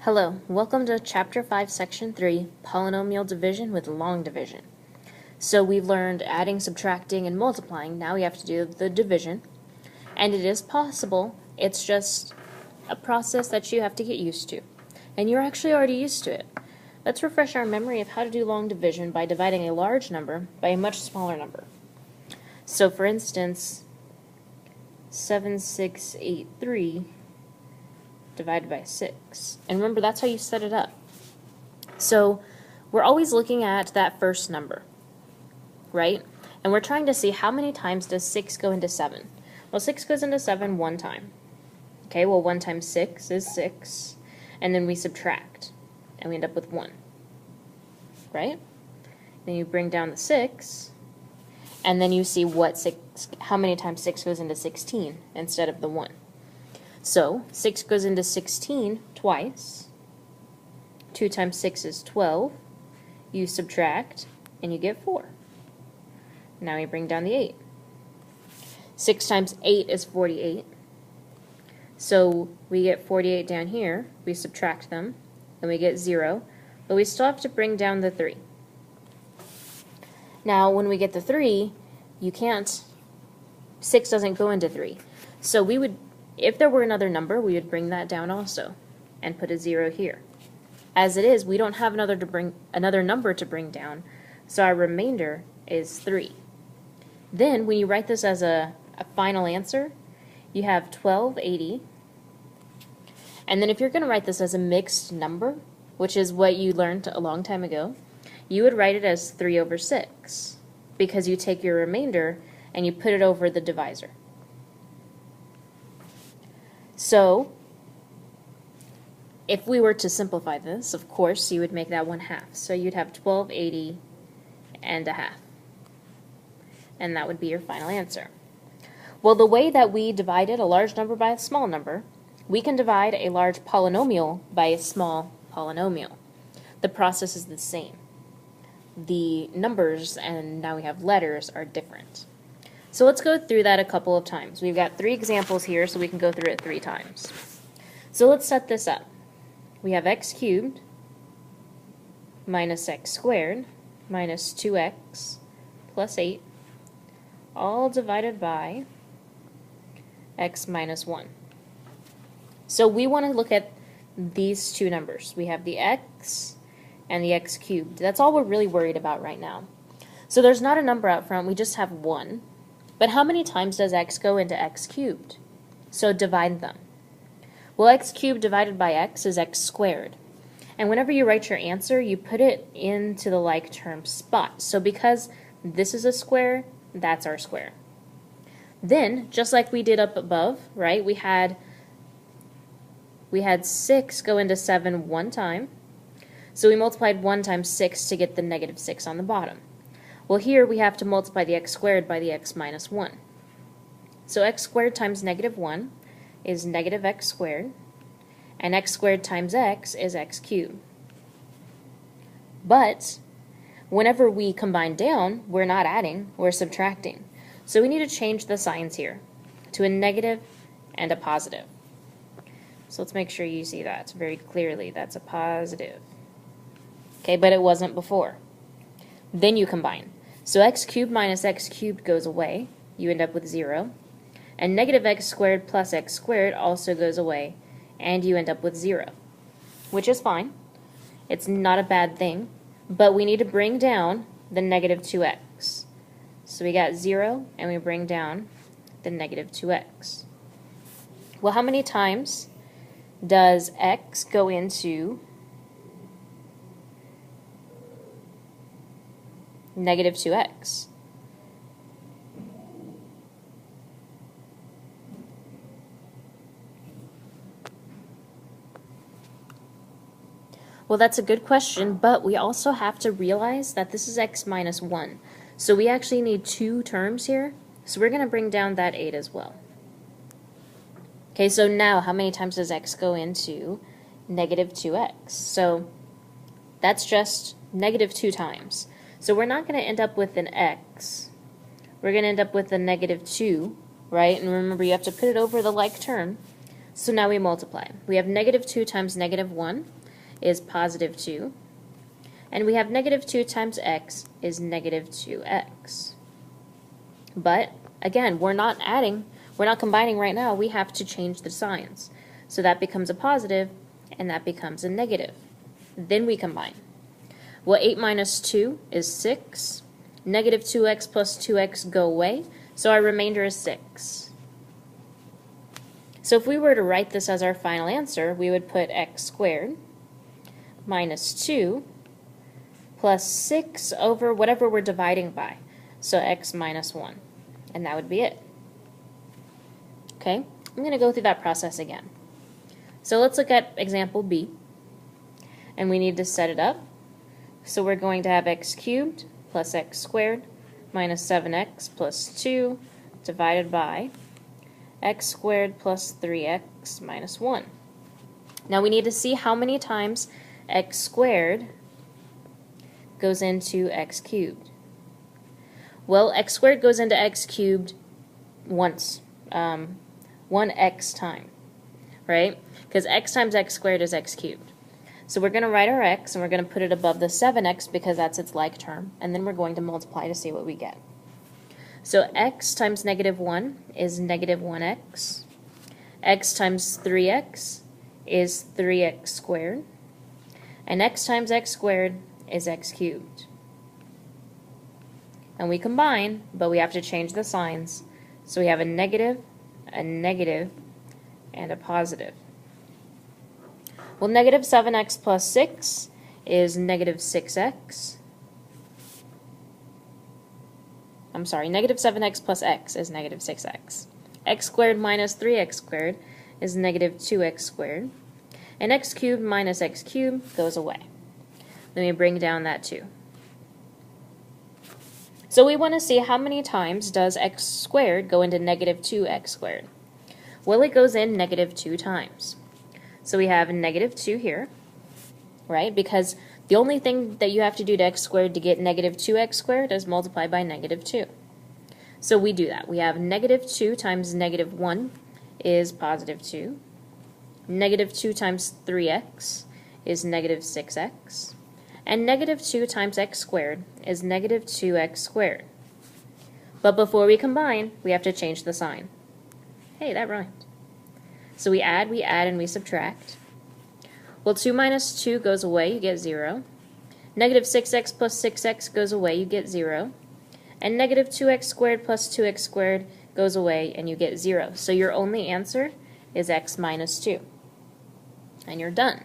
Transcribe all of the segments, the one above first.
Hello, welcome to Chapter 5, Section 3, Polynomial Division with Long Division. So we've learned adding, subtracting, and multiplying. Now we have to do the division. And it is possible. It's just a process that you have to get used to. And you're actually already used to it. Let's refresh our memory of how to do long division by dividing a large number by a much smaller number. So for instance, 7683 divided by 6. And remember, that's how you set it up. So we're always looking at that first number, right? And we're trying to see how many times does 6 go into 7. Well, 6 goes into 7 one time. Okay, well 1 times 6 is 6. And then we subtract, and we end up with 1. Right? Then you bring down the 6, and then you see how many times 6 goes into 16 instead of the 1. So 6 goes into 16 twice. 2 times 6 is 12. You subtract, and you get 4. Now we bring down the 8. 6 times 8 is 48. So we get 48 down here. We subtract them, and we get 0. But we still have to bring down the 3. Now when we get the 3, 6 doesn't go into 3. So we would, if there were another number, we would bring that down also and put a 0 here. As it is, we don't have another number to bring down, so our remainder is 3. Then when you write this as a final answer, you have 1280. And then if you're going to write this as a mixed number, which is what you learned a long time ago, you would write it as 3 over 6, because you take your remainder and you put it over the divisor. So, if we were to simplify this, of course, you would make that 1/2. So you'd have 1280 and a half. And that would be your final answer. Well, the way that we divided a large number by a small number, we can divide a large polynomial by a small polynomial. The process is the same. The numbers, and now we have letters, are different. So let's go through that a couple of times. We've got 3 examples here, so we can go through it 3 times. So let's set this up. We have x cubed minus x squared minus 2x plus 8, all divided by x minus 1. So we want to look at these two numbers. We have the x and the x cubed. That's all we're really worried about right now. So there's not a number out front, we just have 1. But how many times does x go into x cubed? So divide them. Well, x cubed divided by x is x squared. And whenever you write your answer, you put it into the like term spot. So because this is a square, that's our square. Then, just like we did up above, right, we had 6 go into 7 one time. So we multiplied 1 times 6 to get the negative 6 on the bottom. Well, here we have to multiply the x squared by the x minus 1. So x squared times negative 1 is negative x squared, and x squared times x is x cubed. But whenever we combine down, we're not adding, we're subtracting. So we need to change the signs here to a negative and a positive. So let's make sure you see that very clearly. That's a positive. Okay, but it wasn't before. Then you combine. So x cubed minus x cubed goes away. You end up with 0. And negative x squared plus x squared also goes away. And you end up with 0. Which is fine. It's not a bad thing. But we need to bring down the negative 2x. So we got 0, and we bring down the negative 2x. Well, how many times does x go into negative 2x? Well, that's a good question, but we also have to realize that this is x minus 1. So we actually need 2 terms here, so we're going to bring down that 8 as well. Okay, so now how many times does x go into negative 2x? So that's just negative 2 times. So we're not going to end up with an x. We're going to end up with a negative 2, right? And remember, you have to put it over the like term. So now we multiply. We have negative 2 times negative 1 is positive 2. And we have negative 2 times x is negative 2x. But, again, we're not combining right now. We have to change the signs. So that becomes a positive, and that becomes a negative. Then we combine. Well, 8 minus 2 is 6. Negative 2x plus 2x go away, so our remainder is 6. So if we were to write this as our final answer, we would put x squared minus 2 plus 6 over whatever we're dividing by, so x minus 1. And that would be it. Okay, I'm going to go through that process again. So let's look at example B. And we need to set it up. So we're going to have x cubed plus x squared minus 7x plus 2 divided by x squared plus 3x minus 1. Now we need to see how many times x squared goes into x cubed. Well, x squared goes into x cubed once, 1x time, right? Because x times x squared is x cubed. So we're going to write our x, and we're going to put it above the 7x because that's its like term, and then we're going to multiply to see what we get. So x times negative 1 is negative 1x. X times 3x is 3x squared. And x times x squared is x cubed. And we combine, but we have to change the signs. So we have a negative, and a positive. Well, negative 7x plus 6 is negative 6x. I'm sorry, negative 7x plus x is negative 6x. X squared minus 3x squared is negative 2x squared. And x cubed minus x cubed goes away. Let me bring down that 2. So we want to see how many times does x squared go into negative 2x squared. Well, it goes in negative 2 times. So we have negative 2 here, right? Because the only thing that you have to do to x squared to get negative 2x squared is multiply by negative 2. So we do that. We have negative 2 times negative 1 is positive 2. Negative 2 times 3x is negative 6x. And negative 2 times x squared is negative 2x squared. But before we combine, we have to change the sign. Hey, that rhymed. So we add, and we subtract. Well, 2 minus 2 goes away, you get 0. Negative 6x plus 6x goes away, you get 0. And negative 2x squared plus 2x squared goes away, and you get 0. So your only answer is x minus 2. And you're done.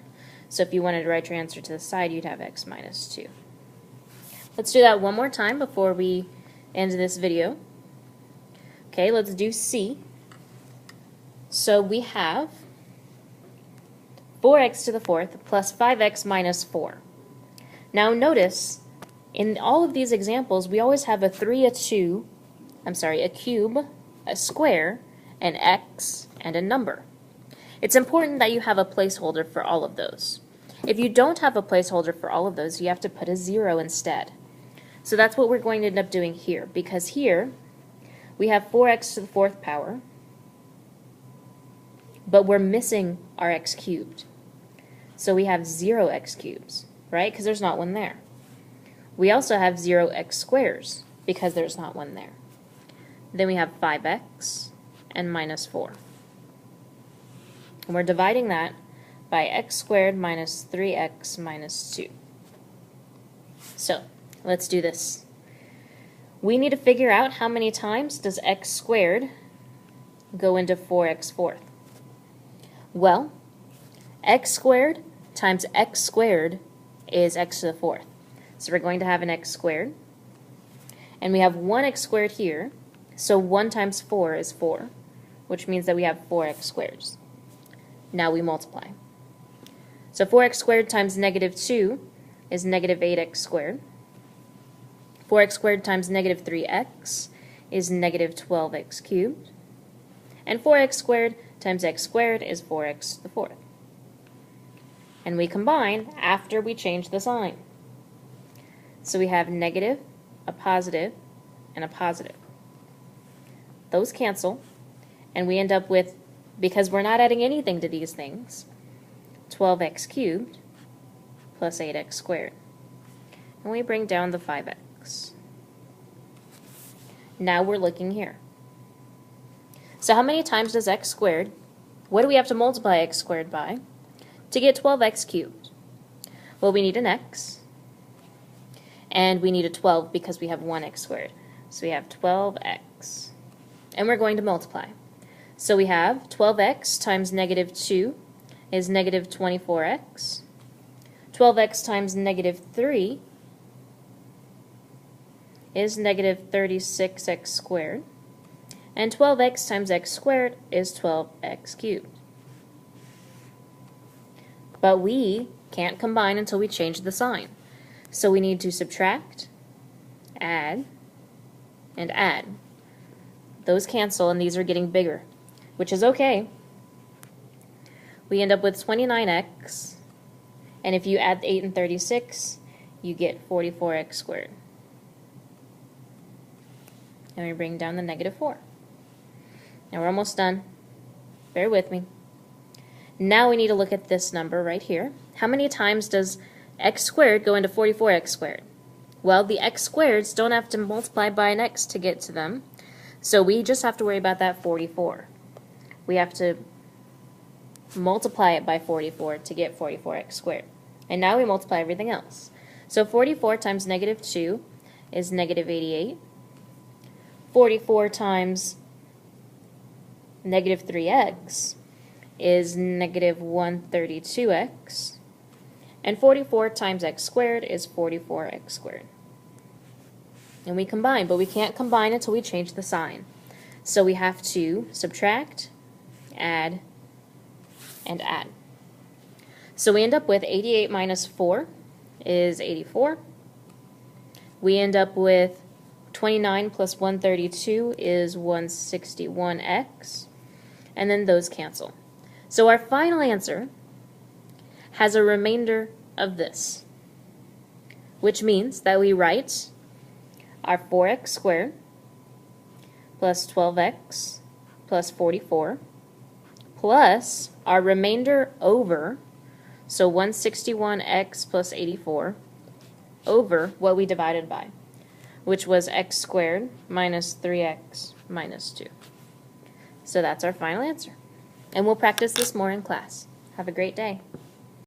So if you wanted to write your answer to the side, you'd have x minus 2. Let's do that one more time before we end this video. Okay, let's do C. So we have 4x to the fourth plus 5x minus 4. Now notice, in all of these examples, we always have a cube, a square, an x, and a number. It's important that you have a placeholder for all of those. If you don't have a placeholder for all of those, you have to put a 0 instead. So that's what we're going to end up doing here, because here we have 4x to the fourth power, but we're missing our x cubed. So we have 0 x cubes, right? Because there's not one there. We also have 0 x squares, because there's not one there. Then we have 5x and minus 4. And we're dividing that by x squared minus 3x minus 2. So, let's do this. We need to figure out how many times does x squared go into 4x fourth. Well, x squared times x squared is x to the fourth. So we're going to have an x squared. And we have 1x squared here. So 1 times 4 is 4, which means that we have 4x squares. Now we multiply. So 4x squared times negative 2 is negative 8x squared. 4x squared times negative 3x is negative 12x cubed. And 4x squared times x squared is 4x to the fourth. And we combine after we change the sign. So we have negative, a positive, and a positive. Those cancel, and we end up with because we're not adding anything to these things, 12x cubed plus 8x squared. And we bring down the 5x. Now we're looking here. So how many times does x squared, what do we have to multiply x squared by to get 12x cubed? Well, we need an x, and we need a 12 because we have 1x squared. So we have 12x, and we're going to multiply. So we have 12x times negative 2 is negative 24x. 12x times negative 3 is negative 36x squared. And 12x times x squared is 12x cubed. But we can't combine until we change the sign. So we need to subtract, add, and add. Those cancel, and these are getting bigger, which is okay. We end up with 29x, and if you add 8 and 36, you get 44x squared. And we bring down the negative 4. Now we're almost done. Bear with me. Now we need to look at this number right here. How many times does x squared go into 44x squared? Well, the x squareds don't have to multiply by an x to get to them, so we just have to worry about that 44. We have to multiply it by 44 to get 44x squared. And now we multiply everything else. So 44 times negative 2 is negative 88. 44 times negative 3x is negative 132x. And 44 times x squared is 44x squared. And we combine, but we can't combine until we change the sign. So we have to subtract, add, and add. So we end up with 88 minus 4 is 84. We end up with 29 plus 132 is 161x. And then those cancel. So our final answer has a remainder of this, which means that we write our 4x squared plus 12x plus 44 plus our remainder over, so 161x plus 84 over what we divided by, which was x squared minus 3x minus 2. So that's our final answer. And we'll practice this more in class. Have a great day.